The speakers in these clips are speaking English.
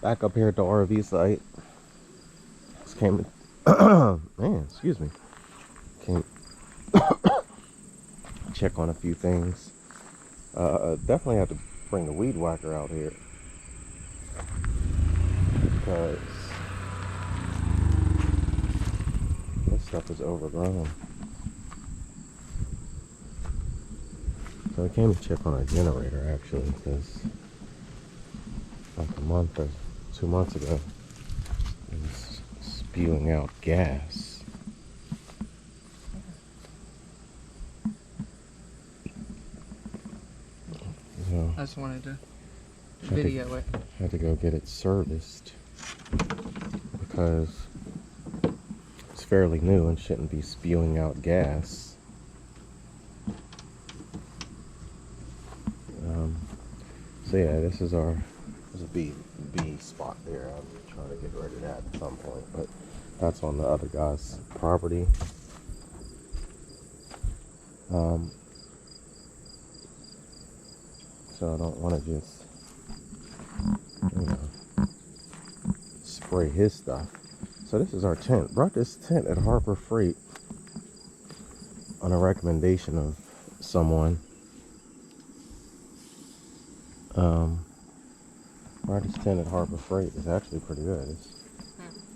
Back up here at the RV site. Just came man, excuse me. Came check on a few things. Definitely have to bring the weed whacker out here because this stuff is overgrown. So I came to check on our generator actually because like a month or 2 months ago it was spewing out gas. So I just wanted to video it. Had to go get it serviced because it's fairly new and shouldn't be spewing out gas. So yeah, this is there's a B spot there. I'm trying to get rid of that at some point, but that's on the other guy's property. So I don't want to just, spray his stuff. So this is our tent. Brought this tent at Harbor Freight on a recommendation of someone. Brought this tent at Harbor Freight. It's actually pretty good. It's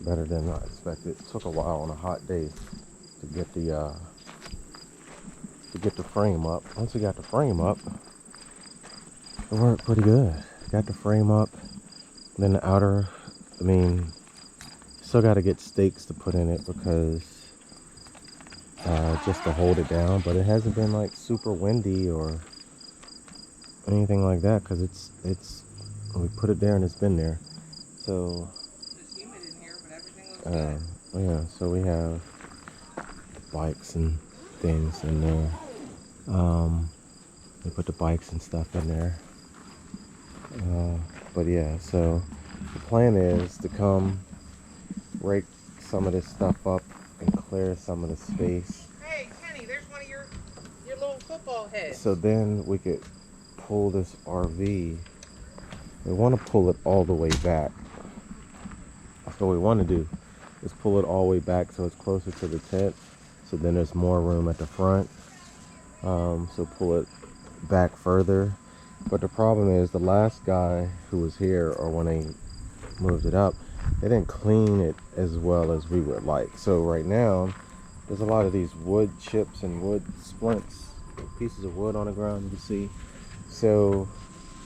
better than I expected. It took a while on a hot day to get the frame up. Once we got the frame up, it worked pretty good. Got the frame up. Then the outer, still got to get stakes to put in it because just to hold it down. But it hasn't been like super windy or anything like that because it's we put it there and it's been there. So It's humid in here, but everything looks good. yeah, so we have bikes and things in there. We put the bikes and stuff in there. But yeah, so the plan is to come rake some of this stuff up and clear some of the space. Hey, Kenny, there's one of your little football heads. So then we could pull this RV. We want to pull it all the way back. That's what we want to do, is pull it all the way back so it's closer to the tent. So then there's more room at the front. So pull it back further. But the problem is the last guy who was here, or when they moved it up, they didn't clean it as well as we would like. So right now, there's a lot of these wood chips and wood splints, pieces of wood on the ground you can see. So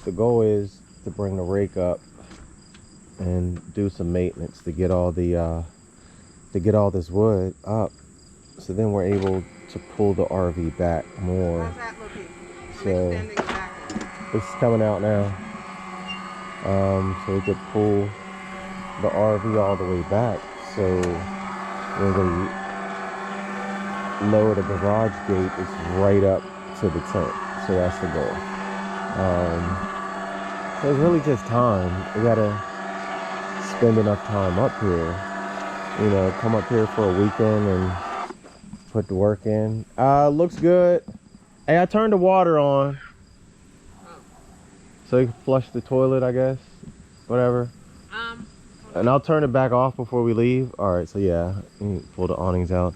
the goal is to bring the rake up and do some maintenance to get all the this wood up. So then we're able to pull the RV back more. How's that looking? So Extending back. this is coming out now. So we could pull the RV all the way back. So when we lower the garage gate, it's right up to the tent. So that's the goal. So it's really just time. We gotta spend enough time up here. Come up here for a weekend and put the work in. Looks good. Hey, I turned the water on. So you can flush the toilet, I guess. Whatever. And I'll turn it back off before we leave. All right, so yeah, you can pull the awnings out.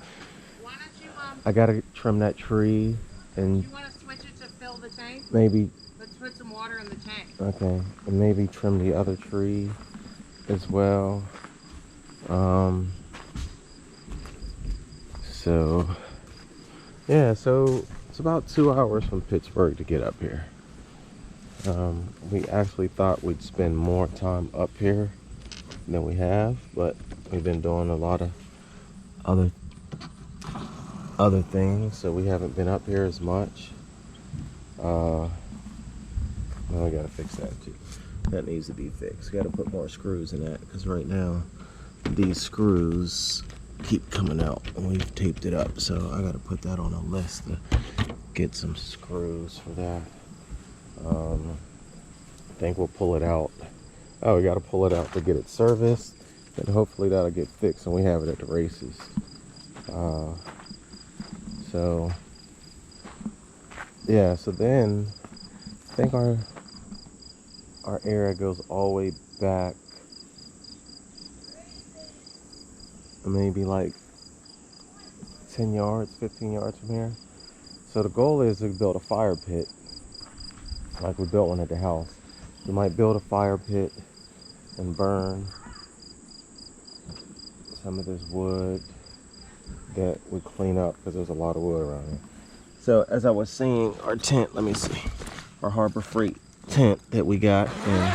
Why don't you, I gotta trim that tree and you want to switch it to fill the tank? maybe, Let's put some water in the tank. okay, and maybe trim the other tree as well. So yeah, so it's about 2 hours from Pittsburgh to get up here. We actually thought we'd spend more time up here than we have, but we've been doing a lot of other things, so we haven't been up here as much. Well, we gotta fix that too. That needs to be fixed. Gotta put more screws in that because right now these screws keep coming out and we've taped it up, so I gotta put that on a list to get some screws for that. I think we'll pull it out. Oh, we gotta pull it out to get it serviced, and hopefully that'll get fixed and we have it at the races. So yeah, so then I think our area goes all the way back maybe like 10 yards, 15 yards from here. So the goal is to build a fire pit, like we built one at the house. We might build a fire pit and burn some of this wood that we clean up because there's a lot of wood around here. So as I was saying, our tent, let me see, our Harbor Freight tent that we got and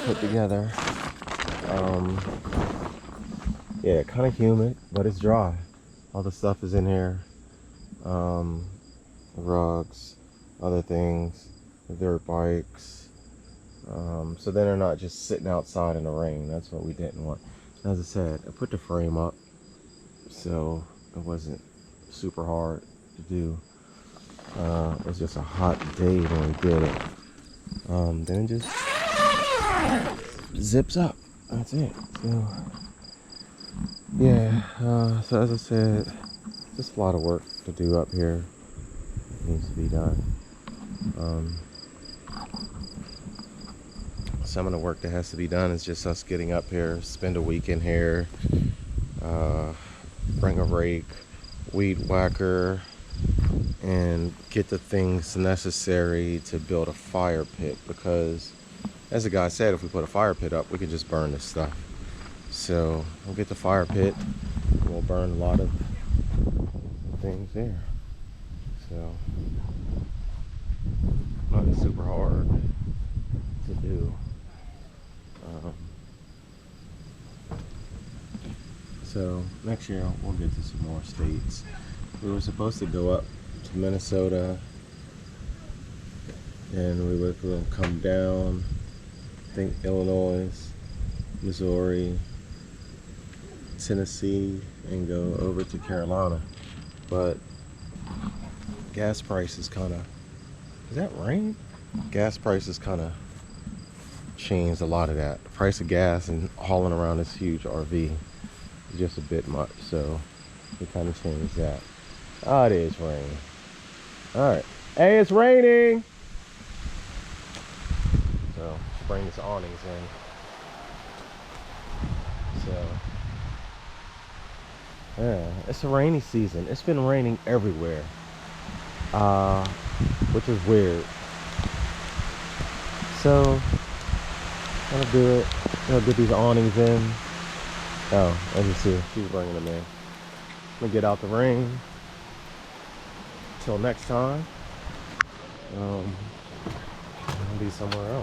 put together. Yeah, kind of humid, but it's dry. All the stuff is in here. Rugs, other things, dirt bikes. So then they're not just sitting outside in the rain. That's what we didn't want. As I said, I put the frame up, so it wasn't super hard to do. It was just a hot day when we did it. Then it just zips up. That's it. So yeah. So as I said, just a lot of work to do up here. It needs to be done. Some of the work that has to be done is just us getting up here, spend a week in here, bring a rake, weed whacker, and get the things necessary to build a fire pit, because as the guy said, if we put a fire pit up, we can just burn this stuff. So we'll get the fire pit, and we'll burn a lot of things there. So not super hard to do. So next year we'll get to some more states. We were supposed to go up to Minnesota, and we were going to come down, I think Illinois, Missouri, Tennessee, and go over to Carolina. But gas prices kind of, is that rain? Gas prices kind of changed a lot of that. The price of gas and hauling around this huge RV is just a bit much, so we kind of changed that. Oh, it is raining. All right. Hey, it's raining. So bring this awnings in. So yeah, it's a rainy season. It's been raining everywhere, which is weird. So I'm gonna do it. I'm gonna get these awnings in. Oh, let me see. She's bringing them in. I'm gonna get out the rain. Till next time, I'll be somewhere else.